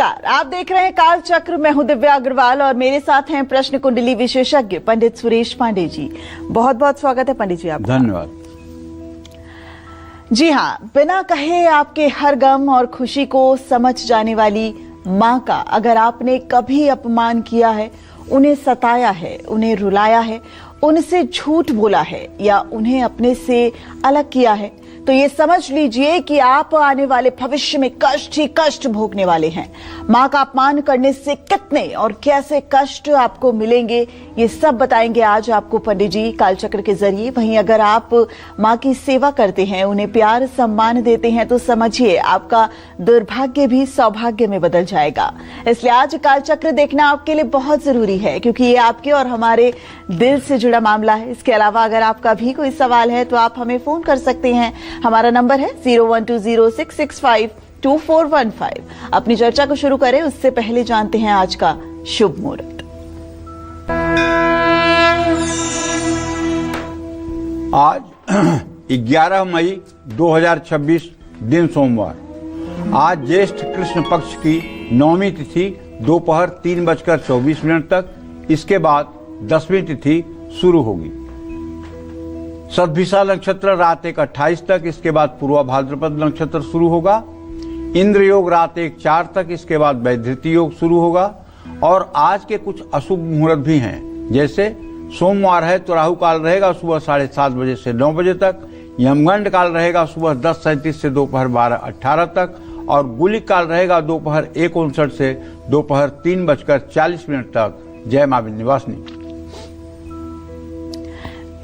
नमस्कार, आप देख रहे हैं काल चक्र। मैं हूं दिव्या अग्रवाल और मेरे साथ हैं प्रश्न कुंडली विशेषज्ञ पंडित सुरेश पांडे जी। बहुत बहुत स्वागत है पंडित जी आपका। धन्यवाद। जी हाँ, बिना कहे आपके हर गम और खुशी को समझ जाने वाली माँ का अगर आपने कभी अपमान किया है, उन्हें सताया है, उन्हें रुलाया है, उनसे झूठ बोला है या उन्हें अपने से अलग किया है, तो ये समझ लीजिए कि आप आने वाले भविष्य में कष्ट ही कष्ट भोगने वाले हैं। माँ का अपमान करने से कितने और कैसे कष्ट आपको मिलेंगे, ये सब बताएंगे आज आपको पंडित जी कालचक्र के जरिए। वहीं अगर आप माँ की सेवा करते हैं, उन्हें प्यार सम्मान देते हैं, तो समझिए आपका दुर्भाग्य भी सौभाग्य में बदल जाएगा। इसलिए आज कालचक्र देखना आपके लिए बहुत जरूरी है, क्योंकि ये आपके और हमारे दिल से जुड़ा मामला है। इसके अलावा अगर आपका भी कोई सवाल है तो आप हमें फोन कर सकते हैं। हमारा नंबर है 012066522415। अपनी चर्चा को शुरू करें उससे पहले जानते हैं आज का शुभ मुहूर्त। आज 11 मई 2026 दिन सोमवार। आज ज्येष्ठ कृष्ण पक्ष की नौमी तिथि दोपहर 3:24 तक, इसके बाद 10वीं तिथि शुरू होगी। सद्भिषा नक्षत्र रात 1:28 तक, इसके बाद पूर्वा भाद्रपद नक्षत्र शुरू होगा। इंद्र योग रात 1:04 तक, इसके बाद वैधृति योग शुरू होगा। और आज के कुछ अशुभ मुहूर्त भी हैं, जैसे सोमवार है तो राहु काल रहेगा सुबह 7:30 बजे से 9 बजे तक, यमगंड काल रहेगा सुबह 10:37 से दोपहर 12:18 तक, और गुलिक काल रहेगा दोपहर 1:59 से दोपहर 3:40 तक। जय मां विंध्यवासिनी।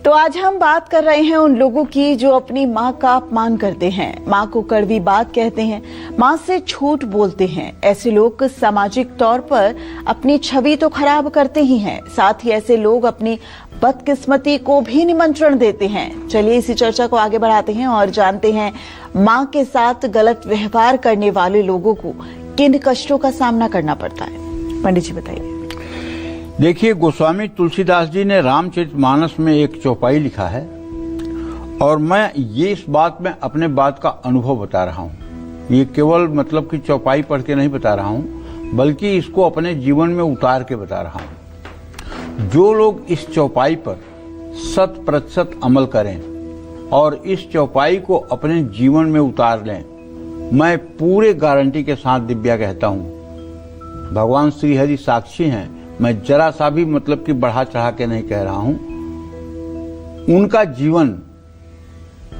तो आज हम बात कर रहे हैं उन लोगों की जो अपनी माँ का अपमान करते हैं, माँ को कड़वी बात कहते हैं, माँ से झूठ बोलते हैं। ऐसे लोग सामाजिक तौर पर अपनी छवि तो खराब करते ही हैं, साथ ही ऐसे लोग अपनी बदकिस्मती को भी निमंत्रण देते हैं। चलिए इसी चर्चा को आगे बढ़ाते हैं और जानते हैं माँ के साथ गलत व्यवहार करने वाले लोगों को किन कष्टों का सामना करना पड़ता है। पंडित जी बताइए। देखिए, गोस्वामी तुलसीदास जी ने रामचरितमानस में एक चौपाई लिखा है, और मैं ये इस बात में अपने बात का अनुभव बता रहा हूँ। ये केवल मतलब कि चौपाई पढ़ के नहीं बता रहा हूँ, बल्कि इसको अपने जीवन में उतार के बता रहा हूँ। जो लोग इस चौपाई पर 100% अमल करें और इस चौपाई को अपने जीवन में उतार लें, मैं पूरे गारंटी के साथ दिव्या कहता हूँ, भगवान श्री हरि साक्षी हैं, मैं जरा सा भी मतलब कि बढ़ा चढ़ा के नहीं कह रहा हूं, उनका जीवन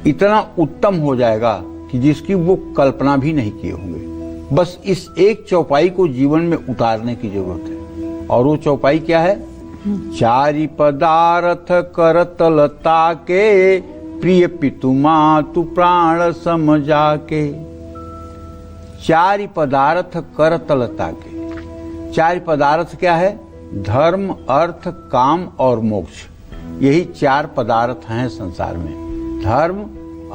इतना उत्तम हो जाएगा कि जिसकी वो कल्पना भी नहीं किए होंगे। बस इस एक चौपाई को जीवन में उतारने की जरूरत है। और वो चौपाई क्या है? चारि पदार्थ करतलता के, प्रिय पितु मातु प्राण समझा के। चारि पदार्थ करतलता के। चार पदार्थ क्या है? धर्म, अर्थ, काम और मोक्ष। यही 4 पदार्थ हैं संसार में। धर्म,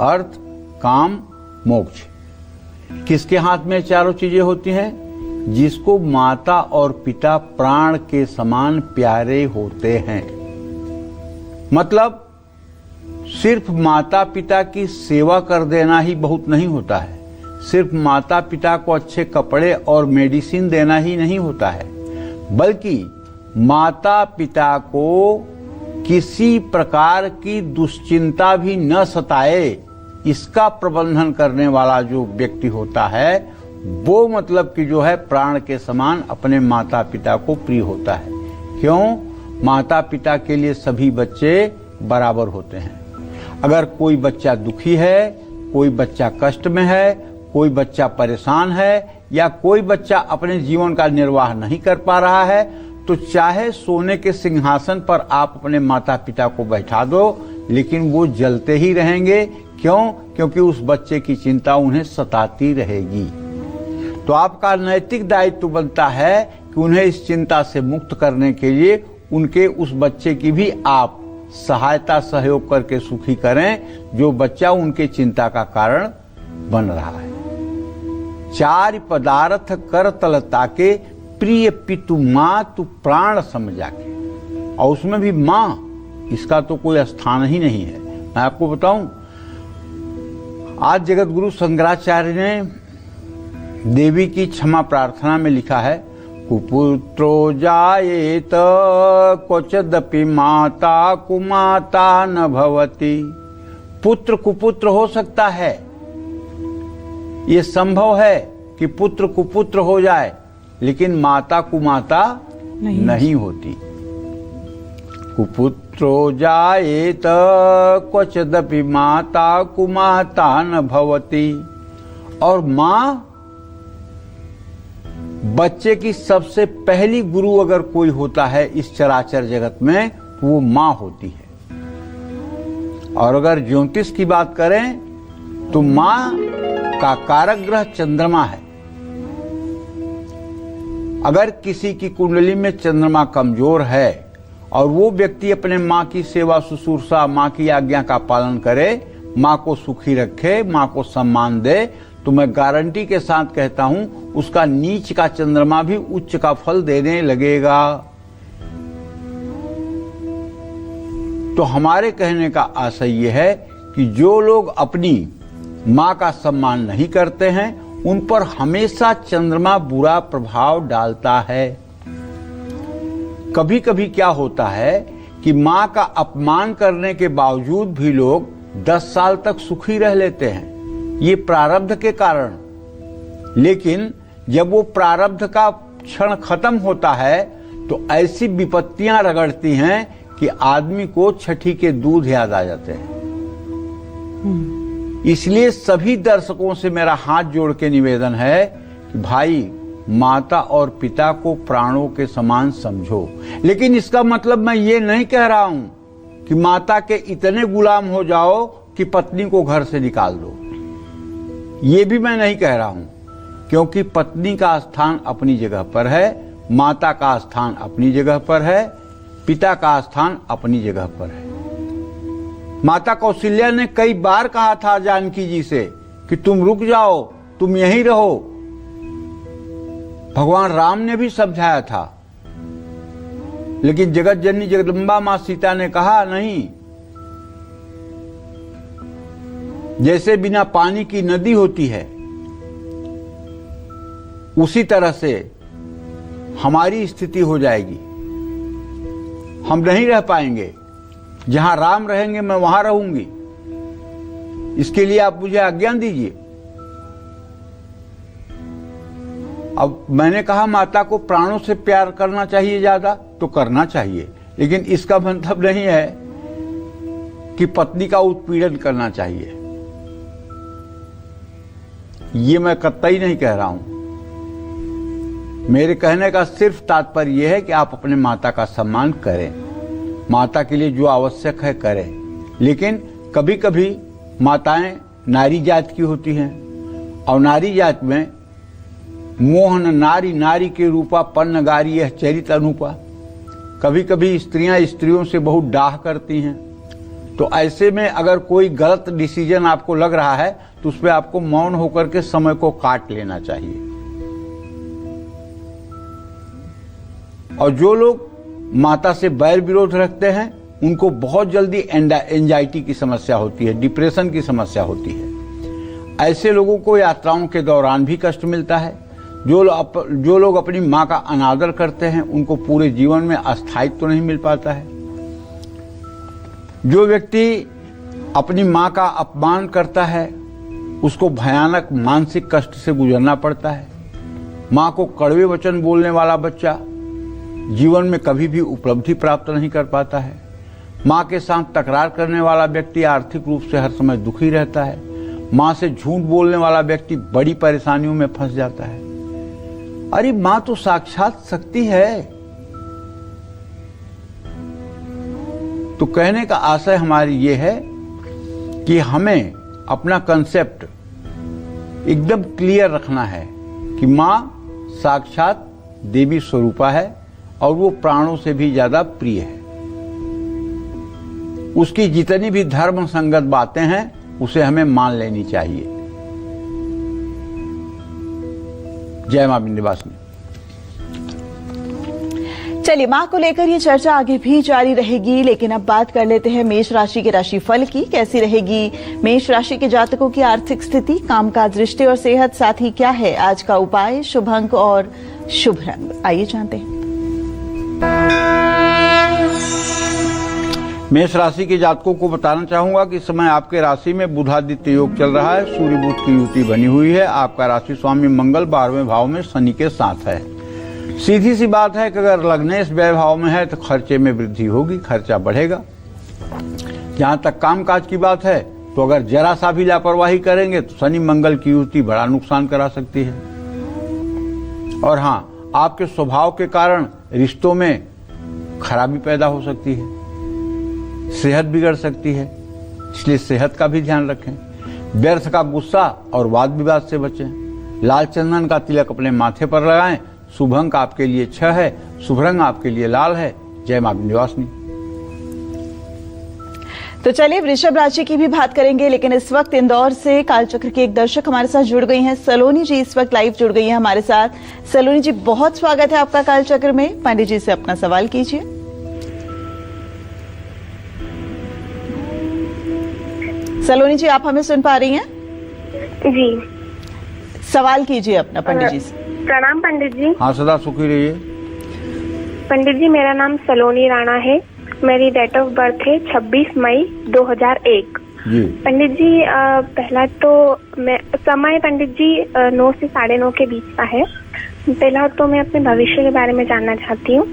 अर्थ, काम, मोक्ष। किसके हाथ में चारों चीजें होती हैं? जिसको माता और पिता प्राण के समान प्यारे होते हैं। मतलब सिर्फ माता पिता की सेवा कर देना ही बहुत नहीं होता है, सिर्फ माता पिता को अच्छे कपड़े और मेडिसिन देना ही नहीं होता है, बल्कि माता पिता को किसी प्रकार की दुश्चिंता भी न सताए, इसका प्रबंधन करने वाला जो व्यक्ति होता है, वो मतलब कि जो है प्राण के समान अपने माता पिता को प्रिय होता है। क्यों? माता पिता के लिए सभी बच्चे बराबर होते हैं। अगर कोई बच्चा दुखी है, कोई बच्चा कष्ट में है, कोई बच्चा परेशान है, या कोई बच्चा अपने जीवन का निर्वाह नहीं कर पा रहा है, तो चाहे सोने के सिंहासन पर आप अपने माता पिता को बैठा दो, लेकिन वो जलते ही रहेंगे। क्यों? क्योंकि उस बच्चे की चिंता उन्हें सताती रहेगी। तो आपका नैतिक दायित्व बनता है कि उन्हें इस चिंता से मुक्त करने के लिए उनके उस बच्चे की भी आप सहायता सहयोग करके सुखी करें, जो बच्चा उनके चिंता का कारण बन रहा है। 4 पदार्थ करतलता के, प्रिय पितु मातु प्राण समझा के। और उसमें भी मां, इसका तो कोई स्थान ही नहीं है। मैं आपको बताऊं, आज जगत गुरु शंकराचार्य ने देवी की क्षमा प्रार्थना में लिखा है, कुपुत्रो जायेत क्वचिदपि माता कुमाता न भवति। पुत्र कुपुत्र हो सकता है, ये संभव है कि पुत्र कुपुत्र हो जाए, लेकिन माता कुमाता नहीं होती। कुपुत्रो जायेत क्वचिदपि माता कुमाता न भवति। और माँ बच्चे की सबसे पहली गुरु अगर कोई होता है इस चराचर जगत में, तो वो माँ होती है। और अगर ज्योतिष की बात करें तो माँ का कारक ग्रह चंद्रमा है। अगर किसी की कुंडली में चंद्रमा कमजोर है और वो व्यक्ति अपने माँ की सेवा शुश्रूषा, माँ की आज्ञा का पालन करे, माँ को सुखी रखे, माँ को सम्मान दे, तो मैं गारंटी के साथ कहता हूं उसका नीच का चंद्रमा भी उच्च का फल देने लगेगा। तो हमारे कहने का आशय यह है कि जो लोग अपनी माँ का सम्मान नहीं करते हैं, उन पर हमेशा चंद्रमा बुरा प्रभाव डालता है। कभी कभी क्या होता है कि माँ का अपमान करने के बावजूद भी लोग 10 साल तक सुखी रह लेते हैं, ये प्रारब्ध के कारण। लेकिन जब वो प्रारब्ध का क्षण खत्म होता है तो ऐसी विपत्तियां रगड़ती हैं कि आदमी को छठी के दूध याद आ जाते हैं। इसलिए सभी दर्शकों से मेरा हाथ जोड़ के निवेदन है कि भाई, माता और पिता को प्राणों के समान समझो। लेकिन इसका मतलब मैं ये नहीं कह रहा हूं कि माता के इतने गुलाम हो जाओ कि पत्नी को घर से निकाल दो, ये भी मैं नहीं कह रहा हूं। क्योंकि पत्नी का स्थान अपनी जगह पर है, माता का स्थान अपनी जगह पर है, पिता का स्थान अपनी जगह पर है। माता कौशल्या ने कई बार कहा था जानकी जी से कि तुम रुक जाओ, तुम यहीं रहो। भगवान राम ने भी समझाया था, लेकिन जगत जननी जगदम्बा मां सीता ने कहा नहीं। जैसे बिना पानी की नदी होती है, उसी तरह से हमारी स्थिति हो जाएगी। हम नहीं रह पाएंगे। जहां राम रहेंगे मैं वहां रहूंगी। इसके लिए आप मुझे आज्ञा दीजिए। अब मैंने कहा माता को प्राणों से प्यार करना चाहिए, ज्यादा तो करना चाहिए, लेकिन इसका मतलब नहीं है कि पत्नी का उत्पीड़न करना चाहिए। ये मैं कतई नहीं कह रहा हूं। मेरे कहने का सिर्फ तात्पर्य यह है कि आप अपने माता का सम्मान करें, माता के लिए जो आवश्यक है करें। लेकिन कभी कभी माताएं नारी जात की होती हैं, और नारी जात में मोहन नारी नारी के रूपा पन्न गारी यह चरित अनुपा। कभी कभी स्त्रियां स्त्रियों से बहुत डाह करती हैं। तो ऐसे में अगर कोई गलत डिसीजन आपको लग रहा है तो उस पर आपको मौन होकर के समय को काट लेना चाहिए। और जो लोग माता से बैर विरोध रखते हैं, उनको बहुत जल्दी एंजाइटी की समस्या होती है, डिप्रेशन की समस्या होती है। ऐसे लोगों को यात्राओं के दौरान भी कष्ट मिलता है। जो लोग अपनी माँ का अनादर करते हैं, उनको पूरे जीवन में अस्थायित्व तो नहीं मिल पाता है। जो व्यक्ति अपनी माँ का अपमान करता है, उसको भयानक मानसिक कष्ट से गुजरना पड़ता है। माँ को कड़वे वचन बोलने वाला बच्चा जीवन में कभी भी उपलब्धि प्राप्त नहीं कर पाता है। माँ के साथ तकरार करने वाला व्यक्ति आर्थिक रूप से हर समय दुखी रहता है। माँ से झूठ बोलने वाला व्यक्ति बड़ी परेशानियों में फंस जाता है। अरे माँ तो साक्षात शक्ति है। तो कहने का आशय हमारी ये है कि हमें अपना कंसेप्ट एकदम क्लियर रखना है कि माँ साक्षात देवी स्वरूपा है और वो प्राणों से भी ज्यादा प्रिय है। उसकी जितनी भी धर्म संगत बातें हैं उसे हमें मान लेनी चाहिए। जय मां विंध्यवासिनी। चलिए, माँ को लेकर ये चर्चा आगे भी जारी रहेगी, लेकिन अब बात कर लेते हैं मेष राशि के राशिफल की। कैसी रहेगी मेष राशि के जातकों की आर्थिक स्थिति, कामकाज, रिश्ते और सेहत, साथ ही क्या है आज का उपाय, शुभ अंक और शुभ रंग, आइए जानते हैं। मेष राशि के जातकों को बताना चाहूंगा कि इस समय आपके राशि में बुधादित्य योग चल रहा है। सूर्य बुध की युति बनी हुई है। आपका राशि स्वामी मंगल 12वें भाव में शनि के साथ है। सीधी सी बात है कि अगर लग्नेश व्यय भाव में है तो खर्चे में वृद्धि होगी, खर्चा बढ़ेगा। जहां तक कामकाज की बात है तो अगर जरा सा भी लापरवाही करेंगे तो शनि मंगल की युति बड़ा नुकसान करा सकती है। और हाँ, आपके स्वभाव के कारण रिश्तों में खराबी पैदा हो सकती है, सेहत बिगड़ सकती है, इसलिए सेहत का भी ध्यान रखें। व्यर्थ का गुस्सा और वाद विवाद से बचें। लाल चंदन का तिलक अपने माथे पर लगाएं। शुभ अंक आपके लिए 6 है, शुभ रंग आपके लिए लाल है। जय मां विंध्यवासिनी। तो चलिए वृषभ राशि की भी बात करेंगे, लेकिन इस वक्त इंदौर से कालचक्र के एक दर्शक हमारे साथ जुड़ गई हैं। सलोनी जी इस वक्त लाइव जुड़ गई हैं हमारे साथ। सलोनी जी, बहुत स्वागत है आपका कालचक्र में। पंडित जी से अपना सवाल कीजिए। सलोनी जी, आप हमें सुन पा रही हैं? जी, सवाल कीजिए अपना पंडित जी से। प्रणाम पंडित जी। हाँ, सदा सुखी रहिए। पंडित जी, मेरा नाम सलोनी राणा है। मेरी डेट ऑफ बर्थ है 26 मई 2001। जी पंडित जी, पहला तो मैं समय पंडित जी 9 से 9:30 के बीच का है। पहला तो मैं अपने भविष्य के बारे में जानना चाहती हूँ,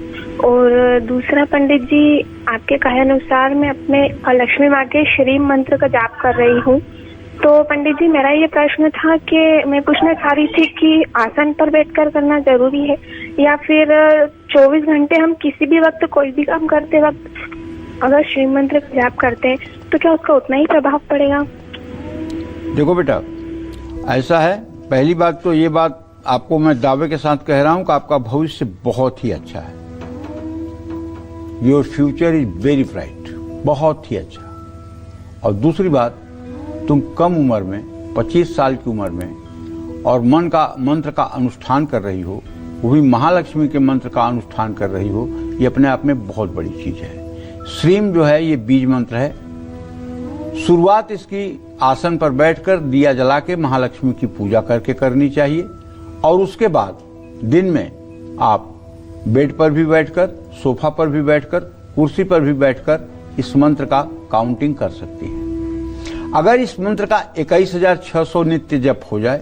और दूसरा पंडित जी, आपके कहे अनुसार मैं अपने लक्ष्मी माँ के श्री मंत्र का जाप कर रही हूँ। तो पंडित जी, मेरा ये प्रश्न था कि मैं पूछना चाह रही थी कि आसन पर बैठकर करना जरूरी है या फिर 24 घंटे हम किसी भी वक्त कोई भी काम करते वक्त अगर श्री मंत्र का जाप करते हैं तो क्या उसका उतना ही प्रभाव पड़ेगा? देखो बेटा, ऐसा है, पहली बात तो ये बात आपको मैं दावे के साथ कह रहा हूं कि आपका भविष्य बहुत ही अच्छा है। Your future is very bright, बहुत ही अच्छा। और दूसरी बात, तुम कम उम्र में 25 साल की उम्र में और मन का मंत्र का अनुष्ठान कर रही हो, वो भी महालक्ष्मी के मंत्र का अनुष्ठान कर रही हो, ये अपने आप में बहुत बड़ी चीज है। श्रीम जो है ये बीज मंत्र है। शुरुआत इसकी आसन पर बैठकर दिया जला के महालक्ष्मी की पूजा करके करनी चाहिए, और उसके बाद दिन में आप बेड पर भी बैठकर, सोफा पर भी बैठकर, कुर्सी पर भी बैठकर इस मंत्र का काउंटिंग कर सकती हैं। अगर इस मंत्र का 21,600 नित्य जप हो जाए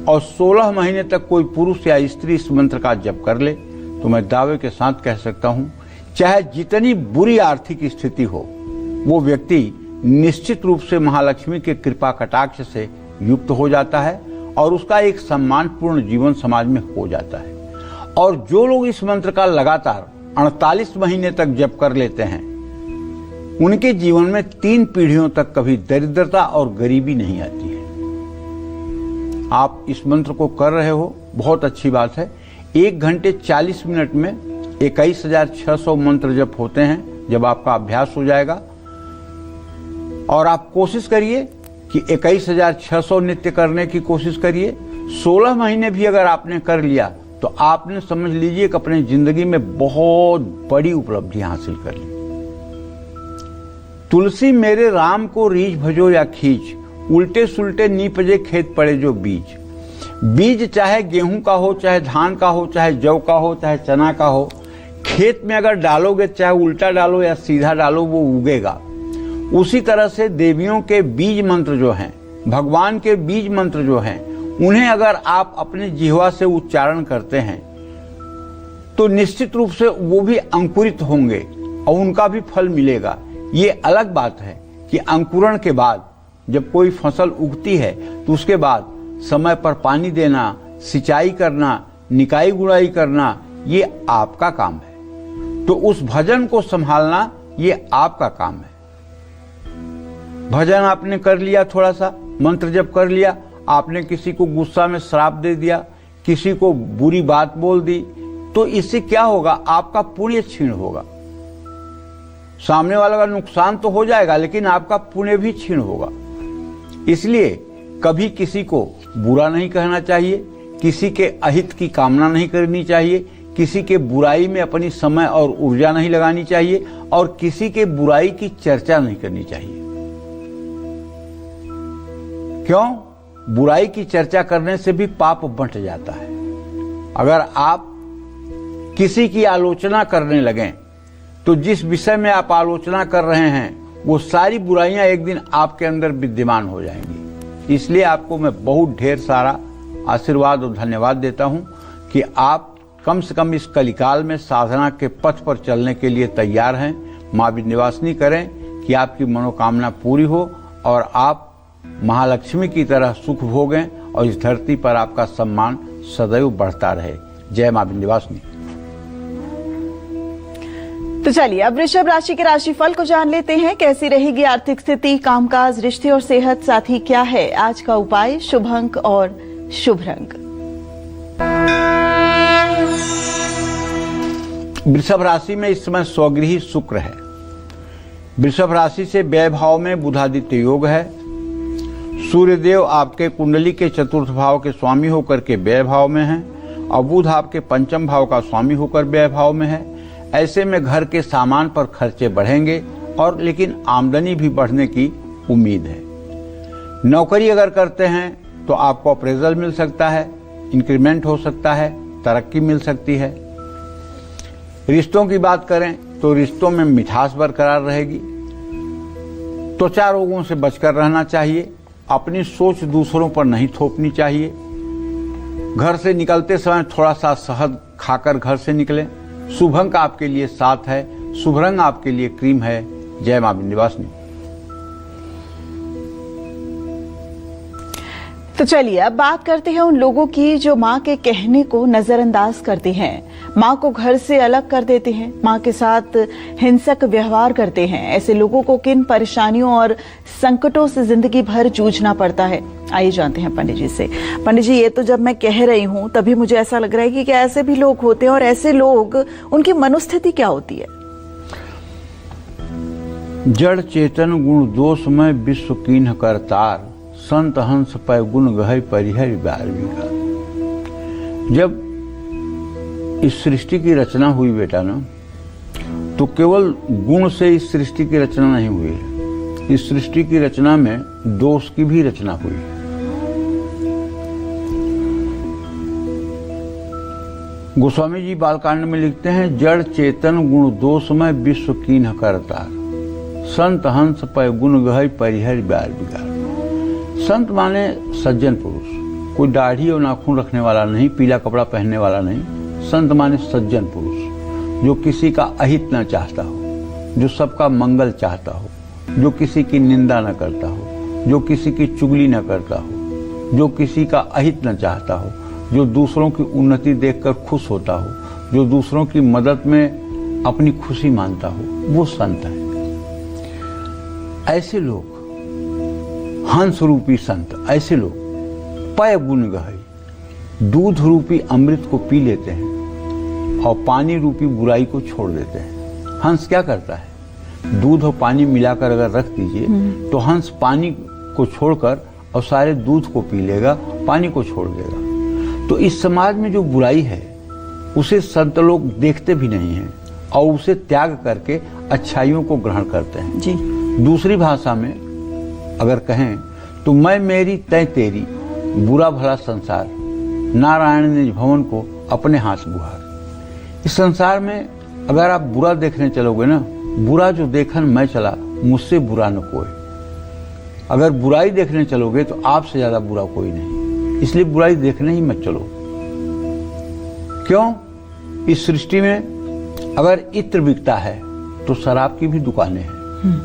और 16 महीने तक कोई पुरुष या स्त्री इस मंत्र का जप कर ले तो मैं दावे के साथ कह सकता हूं, चाहे जितनी बुरी आर्थिक स्थिति हो, वो व्यक्ति निश्चित रूप से महालक्ष्मी के कृपा कटाक्ष से युक्त हो जाता है और उसका एक सम्मानपूर्ण जीवन समाज में हो जाता है। और जो लोग इस मंत्र का लगातार 48 महीने तक जप कर लेते हैं, उनके जीवन में 3 पीढ़ियों तक कभी दरिद्रता और गरीबी नहीं आती है। आप इस मंत्र को कर रहे हो, बहुत अच्छी बात है। 1 घंटे 40 मिनट में 21,600 मंत्र जप होते हैं जब आपका अभ्यास हो जाएगा। और आप कोशिश करिए कि 21,600 नित्य करने की कोशिश करिए। 16 महीने भी अगर आपने कर लिया तो आपने समझ लीजिए कि अपनी जिंदगी में बहुत बड़ी उपलब्धि हासिल कर ली। तुलसी मेरे राम को रीझ भजो या खींच, उल्टे सुलटे नीपजे खेत पड़े जो बीज। बीज चाहे गेहूं का हो, चाहे धान का हो, चाहे जौ का हो, चाहे चना का हो, खेत में अगर डालोगे, चाहे उल्टा डालो या सीधा डालो, वो उगेगा। उसी तरह से देवियों के बीज मंत्र जो हैं, भगवान के बीज मंत्र जो हैं, उन्हें अगर आप अपने जिह्वा से उच्चारण करते हैं तो निश्चित रूप से वो भी अंकुरित होंगे और उनका भी फल मिलेगा। ये अलग बात है कि अंकुरण के बाद जब कोई फसल उगती है तो उसके बाद समय पर पानी देना, सिंचाई करना, निकाई गुड़ाई करना, ये आपका काम है। तो उस भजन को संभालना ये आपका काम है। भजन आपने कर लिया, थोड़ा सा मंत्र जप कर लिया, आपने किसी को गुस्सा में श्राप दे दिया, किसी को बुरी बात बोल दी, तो इससे क्या होगा? आपका पुण्य क्षीण होगा। सामने वाला का नुकसान तो हो जाएगा, लेकिन आपका पुण्य भी क्षीण होगा। इसलिए कभी किसी को बुरा नहीं कहना चाहिए, किसी के अहित की कामना नहीं करनी चाहिए, किसी के बुराई में अपनी समय और ऊर्जा नहीं लगानी चाहिए और किसी के बुराई की चर्चा नहीं करनी चाहिए। क्यों? बुराई की चर्चा करने से भी पाप बंट जाता है। अगर आप किसी की आलोचना करने लगें तो जिस विषय में आप आलोचना कर रहे हैं वो सारी बुराइयां एक दिन आपके अंदर विद्यमान हो जाएंगी। इसलिए आपको मैं बहुत ढेर सारा आशीर्वाद और धन्यवाद देता हूं कि आप कम से कम इस कलिकाल में साधना के पथ पर चलने के लिए तैयार हैं। मां विंध्यवासिनी करें कि आपकी मनोकामना पूरी हो और आप महालक्ष्मी की तरह सुख भोगें और इस धरती पर आपका सम्मान सदैव बढ़ता रहे। जय मां विंध्यवासिनी। तो चलिए अब वृषभ राशि के राशिफल को जान लेते हैं। कैसी रहेगी आर्थिक स्थिति, कामकाज, रिश्ते और सेहत, साथ ही क्या है आज का उपाय, शुभ अंक और शुभ रंग। वृषभ राशि में इस समय स्वगृही शुक्र है। वृषभ राशि से व्यय भाव में बुधादित्य योग है। सूर्यदेव आपके कुंडली के चतुर्थ भाव के स्वामी होकर के व्यय भाव में हैं और बुध आपके पंचम भाव का स्वामी होकर व्यय भाव में है। ऐसे में घर के सामान पर खर्चे बढ़ेंगे और लेकिन आमदनी भी बढ़ने की उम्मीद है। नौकरी अगर करते हैं तो आपको अप्रेजल मिल सकता है, इंक्रीमेंट हो सकता है, तरक्की मिल सकती है। रिश्तों की बात करें तो रिश्तों में मिठास बरकरार रहेगी। त्वचा रोगों से बचकर रहना चाहिए। अपनी सोच दूसरों पर नहीं थोपनी चाहिए। घर से निकलते समय थोड़ा सा शहद खाकर घर से निकलें। शुभ अंक आपके लिए 7 है। शुभ रंग आपके लिए क्रीम है। जय मां विंध्यवासिनी। तो चलिए अब बात करते हैं उन लोगों की जो माँ के कहने को नजरअंदाज करते हैं, माँ को घर से अलग कर देते हैं, माँ के साथ हिंसक व्यवहार करते हैं। ऐसे लोगों को किन परेशानियों और संकटों से जिंदगी भर जूझना पड़ता है, आइए जानते हैं पंडित जी से। पंडित जी, ये तो जब मैं कह रही हूँ तभी मुझे ऐसा लग रहा है कि क्या ऐसे भी लोग होते हैं और ऐसे लोग, उनकी मनोस्थिति क्या होती है? जड़ चेतन गुण दोषमय विश्व कीन्ह करतार, संत हंस पै गुण गहै परिहरि बार बिगा। जब इस सृष्टि की रचना हुई बेटा ना, तो केवल गुण से इस सृष्टि की रचना नहीं हुई है। इस सृष्टि की रचना में दोष की भी रचना हुई है। गोस्वामी जी बालकांड में लिखते हैं, जड़ चेतन गुण दोषमय विश्व कीन्ह करतार, संत हंस पै गुण गहै परिहरि बार बिगाड़। संत माने सज्जन पुरुष, कोई दाढ़ी और नाखून रखने वाला नहीं, पीला कपड़ा पहनने वाला नहीं। संत माने सज्जन पुरुष जो किसी का अहित न चाहता हो, जो सबका मंगल चाहता हो, जो किसी की निंदा न करता हो, जो किसी की चुगली न करता हो, जो किसी का अहित न चाहता हो, जो दूसरों की उन्नति देखकर खुश होता हो, जो दूसरों की मदद में अपनी खुशी मानता हो, वो संत है। ऐसे लोग हंस रूपी संत, ऐसे लोग पय गुण गहै, दूध रूपी अमृत को पी लेते हैं और पानी रूपी बुराई को छोड़ देते हैं। हंस क्या करता है? दूध और पानी मिलाकर अगर रख दीजिए तो हंस पानी को छोड़कर और सारे दूध को पी लेगा, पानी को छोड़ देगा। तो इस समाज में जो बुराई है उसे संत लोग देखते भी नहीं हैं और उसे त्याग करके अच्छाइयों को ग्रहण करते हैं जी। दूसरी भाषा में अगर कहें तो मैं मेरी तय तेरी, बुरा भला संसार, नारायण निज भवन को अपने हाथ बुहार। इस संसार में अगर आप बुरा देखने चलोगे ना, बुरा जो देखन मैं चला, मुझसे बुरा न कोई। अगर बुराई देखने चलोगे तो आपसे ज्यादा बुरा कोई नहीं, इसलिए बुराई देखने ही मत चलो। क्यों? इस सृष्टि में अगर इत्र बिकता है तो शराब की भी दुकानें हैं,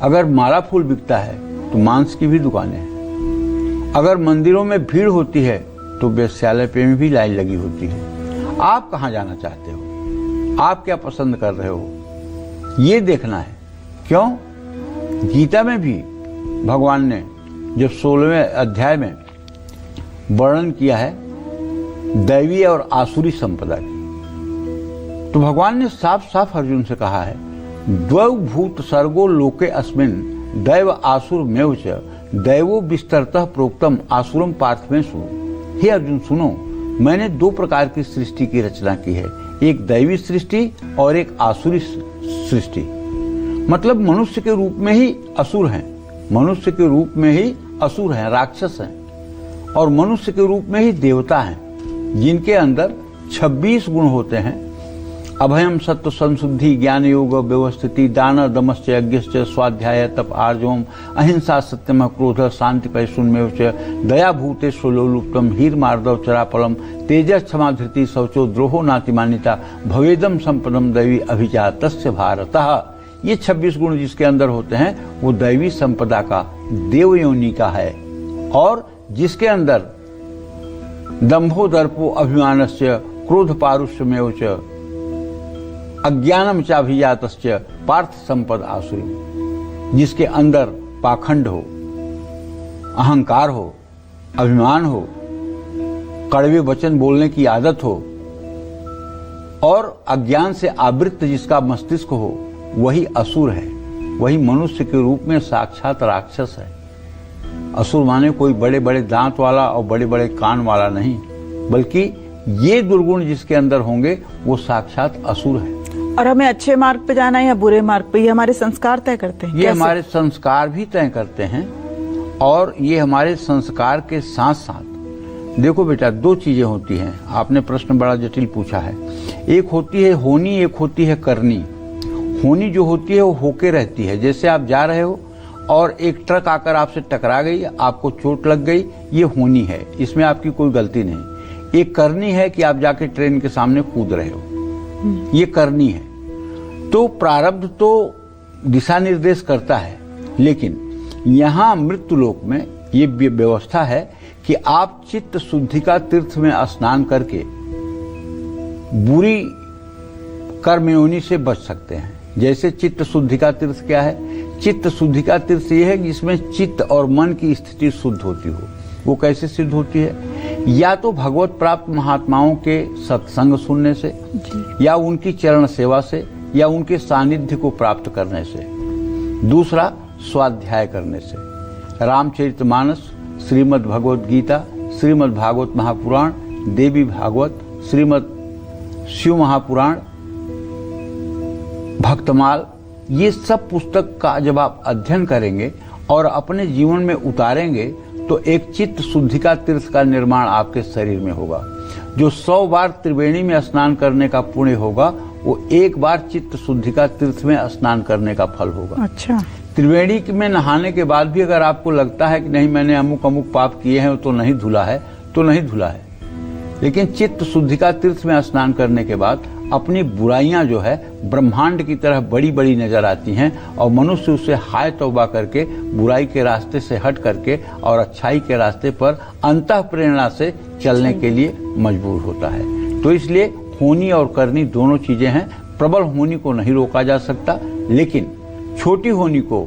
अगर माला फूल बिकता है तो मांस की भी दुकानें हैं, अगर मंदिरों में भीड़ होती है तो वेश्यालय पे भी लाइन लगी होती है। आप कहाँ जाना चाहते हो? आप क्या पसंद कर रहे हो? ये देखना है। क्यों? गीता में भी भगवान ने जब 16वें अध्याय में वर्णन किया है दैवी और आसुरी संपदा की, तो भगवान ने साफ साफ अर्जुन से कहा है, द्वौ भूत सर्गो लोके अस्मिन् दैव आसुर मेव च दैवो विस्तरतः प्रोक्तम आसुरम पार्थ में सुनो। हे अर्जुन सुनो, मैंने 2 प्रकार की सृष्टि की रचना की है, एक दैवी सृष्टि और एक आसुरी सृष्टि। मतलब मनुष्य के रूप में ही असुर हैं, मनुष्य के रूप में ही असुर हैं, राक्षस हैं, और मनुष्य के रूप में ही देवता हैं, जिनके अंदर 26 गुण होते हैं। अभयम सत्व संशुद्धि ज्ञान योग व्यवस्थिति दान दमश्च यज्ञश्च स्वाध्याय तप आर्जवम अहिंसा सत्यम क्रोध शांति पैशुन्मेव च दया भूते सुलोलुप्तम हीर मार्दव चरापलम तेजस क्षमा धृति शौचो द्रोहो नातिमानिता भवेदम संपदम दैवी अभिजातस्य भारतः। ये 26 गुण जिसके अंदर होते हैं वो दैवी संपदा का देव योनि का है, और जिसके अंदर दंभो दर्पो अभिमानस्य क्रोध पारुष्यमेव च अज्ञानम चाभिजातश्च पार्थ संपद आसुरी, जिसके अंदर पाखंड हो, अहंकार हो, अभिमान हो, कड़वे वचन बोलने की आदत हो और अज्ञान से आवृत जिसका मस्तिष्क हो, वही असुर है, वही मनुष्य के रूप में साक्षात राक्षस है। असुर माने कोई बड़े बड़े दांत वाला और बड़े बड़े कान वाला नहीं, बल्कि ये दुर्गुण जिसके अंदर होंगे वो साक्षात असुर है। और हमें अच्छे मार्ग पे जाना है या बुरे मार्ग पे, ये हमारे संस्कार तय करते हैं? ये हमारे संस्कार भी तय करते हैं, और ये हमारे संस्कार के साथ साथ देखो बेटा, 2 चीजें होती हैं। आपने प्रश्न बड़ा जटिल पूछा है। एक होती है होनी, एक होती है करनी। होनी जो होती है वो होके रहती है, जैसे आप जा रहे हो और एक ट्रक आकर आपसे टकरा गई, आपको चोट लग गई, ये होनी है, इसमें आपकी कोई गलती नहीं। एक करनी है कि आप जाके ट्रेन के सामने कूद रहे हो, ये करनी है। तो प्रारब्ध तो दिशा निर्देश करता है, लेकिन यहां मृत्युलोक में ये व्यवस्था है कि आप चित्त शुद्धि का तीर्थ में स्नान करके बुरी कर्मयोनि से बच सकते हैं। जैसे चित्त शुद्धि का तीर्थ क्या है? चित्त शुद्धि का तीर्थ ये है जिसमें चित्त और मन की स्थिति शुद्ध होती हो। वो कैसे सिद्ध होती है? या तो भगवत प्राप्त महात्माओं के सत्संग सुनने से, या उनकी चरण सेवा से, या उनके सानिध्य को प्राप्त करने से। दूसरा, स्वाध्याय करने से। रामचरितमानस, श्रीमद् भगवत गीता, श्रीमद् भागवत महापुराण, देवी भागवत, श्रीमद् शिव महापुराण, भक्तमाल, ये सब पुस्तक का जब आप अध्ययन करेंगे और अपने जीवन में उतारेंगे तो एक चित्त शुद्धि का तीर्थ का निर्माण आपके शरीर में होगा। जो 100 बार त्रिवेणी में स्नान करने का पुण्य होगा, वो 1 बार चित्त शुद्धि का तीर्थ में स्नान करने का फल होगा। अच्छा। त्रिवेणी में नहाने के बाद भी अगर आपको लगता है कि नहीं मैंने अमुक अमुक पाप किए हैं तो नहीं धुला है, तो नहीं धुला है। लेकिन चित्त शुद्धि का तीर्थ में स्नान करने के बाद अपनी बुराइयां जो है ब्रह्मांड की तरह बड़ी बड़ी नजर आती हैं, और मनुष्य उससे हाय तौबा करके बुराई के रास्ते से हट करके और अच्छाई के रास्ते पर अंतः प्रेरणा से चलने के लिए मजबूर होता है। तो इसलिए होनी और करनी दोनों चीजें हैं। प्रबल होनी को नहीं रोका जा सकता, लेकिन छोटी होनी को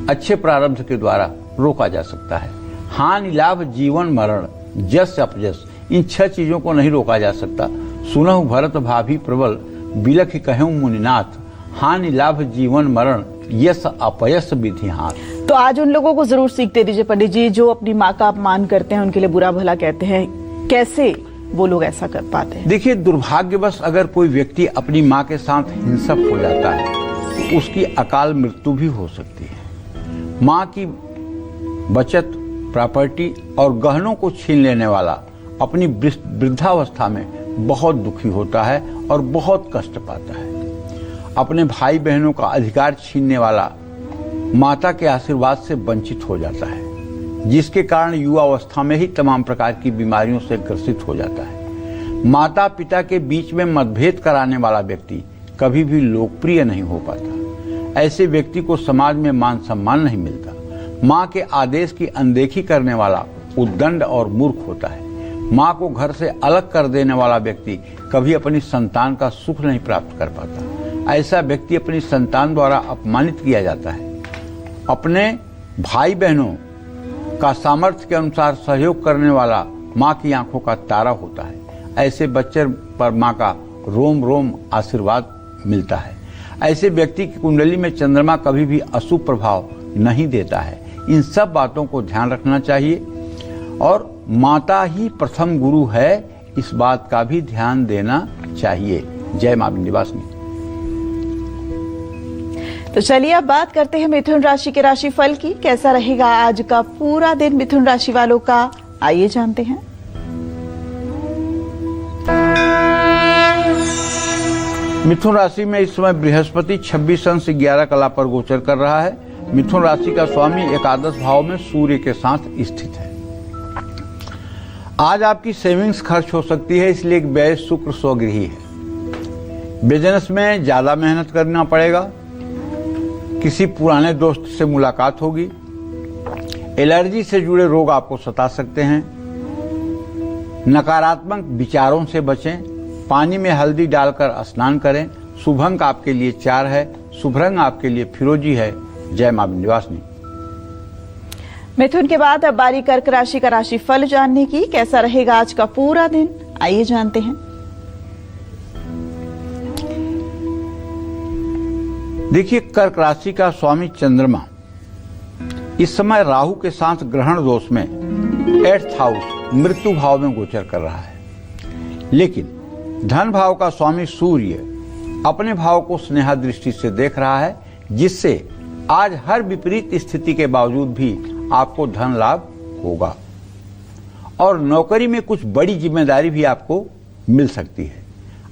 अच्छे प्रारब्ध के द्वारा रोका जा सकता है। हानि लाभ जीवन मरण जस अपजस, इन 6 चीजों को नहीं रोका जा सकता। सुनहु भरत भाभी प्रबल बिलख कहूं मुनिनाथ, हानि लाभ जीवन मरण यस अपयस विधि हाथ। तो आज उन लोगों को जरूर सीख दे दीजिए पंडित जी जो अपनी माँ का अपमान करते हैं, उनके लिए बुरा भला कहते हैं, कैसे वो लोग ऐसा कर पाते हैं? देखिए, दुर्भाग्यवश अगर कोई व्यक्ति अपनी माँ के साथ हिंसक हो जाता है तो उसकी अकाल मृत्यु भी हो सकती है। माँ की बचत, प्रॉपर्टी और गहनों को छीन लेने वाला अपनी वृद्धावस्था में बहुत दुखी होता है और बहुत कष्ट पाता है। अपने भाई बहनों का अधिकार छीनने वाला माता के आशीर्वाद से वंचित हो जाता है, जिसके कारण युवावस्था में ही तमाम प्रकार की बीमारियों से ग्रसित हो जाता है। माता पिता के बीच में मतभेद कराने वाला व्यक्ति कभी भी लोकप्रिय नहीं हो पाता। ऐसे व्यक्ति को समाज में मान सम्मान नहीं मिलता। माँ के आदेश की अनदेखी करने वाला उद्दंड और मूर्ख होता है। माँ को घर से अलग कर देने वाला व्यक्ति कभी अपनी संतान का सुख नहीं प्राप्त कर पाता। ऐसा व्यक्ति अपनी संतान द्वारा अपमानित किया जाता है। अपने भाई बहनों का सामर्थ्य के अनुसार सहयोग करने वाला माँ की आंखों का तारा होता है। ऐसे बच्चे पर माँ का रोम रोम आशीर्वाद मिलता है। ऐसे व्यक्ति की कुंडली में चंद्रमा कभी भी अशुभ प्रभाव नहीं देता है। इन सब बातों को ध्यान रखना चाहिए, और माता ही प्रथम गुरु है, इस बात का भी ध्यान देना चाहिए। जय मां विंध्यवासिनी। तो चलिए अब बात करते हैं मिथुन राशि के राशिफल की। कैसा रहेगा आज का पूरा दिन मिथुन राशि वालों का, आइए जानते हैं। मिथुन राशि में इस समय बृहस्पति 26 अंश 11 कला पर गोचर कर रहा है। मिथुन राशि का स्वामी एकादश भाव में सूर्य के साथ स्थित है। आज आपकी सेविंग्स खर्च हो सकती है, इसलिए एक व्यय शुक्र स्वगृही है। बिजनेस में ज्यादा मेहनत करना पड़ेगा। किसी पुराने दोस्त से मुलाकात होगी। एलर्जी से जुड़े रोग आपको सता सकते हैं। नकारात्मक विचारों से बचें। पानी में हल्दी डालकर स्नान करें। शुभ अंक आपके लिए 4 है। शुभ रंग आपके लिए फिरोजी है। जय मां विंध्यवासिनी। मिथुन के बाद अब बारी कर्क राशि का राशिफल जानने की। कैसा रहेगा आज का पूरा दिन, आइए जानते हैं। देखिए, कर्क राशि का स्वामी चंद्रमा इस समय राहु के साथ ग्रहण दोष में 8th हाउस मृत्यु भाव में गोचर कर रहा है। लेकिन धन भाव का स्वामी सूर्य अपने भाव को स्नेहा दृष्टि से देख रहा है, जिससे आज हर विपरीत स्थिति के बावजूद भी आपको धन लाभ होगा और नौकरी में कुछ बड़ी जिम्मेदारी भी आपको मिल सकती है।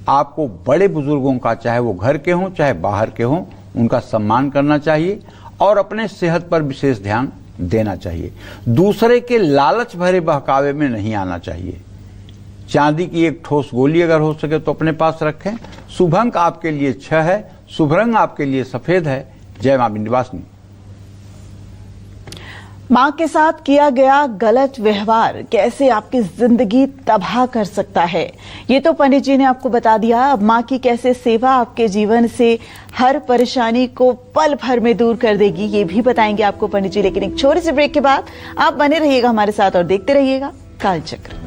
आपको बड़े बुजुर्गों का, चाहे वो घर के हों चाहे बाहर के हों, उनका सम्मान करना चाहिए और अपने सेहत पर विशेष ध्यान देना चाहिए। दूसरे के लालच भरे बहकावे में नहीं आना चाहिए। चांदी की एक ठोस गोली अगर हो सके तो अपने पास रखें। शुभ अंक आपके लिए 6 है। शुभ रंग आपके लिए सफेद है। जय मां विंध्यवासिनी। मां के साथ किया गया गलत व्यवहार कैसे आपकी जिंदगी तबाह कर सकता है, ये तो पंडित जी ने आपको बता दिया। अब मां की कैसे सेवा आपके जीवन से हर परेशानी को पल भर में दूर कर देगी, ये भी बताएंगे आपको पंडित जी। लेकिन एक छोटे से ब्रेक के बाद आप बने रहिएगा हमारे साथ और देखते रहिएगा कालचक्र।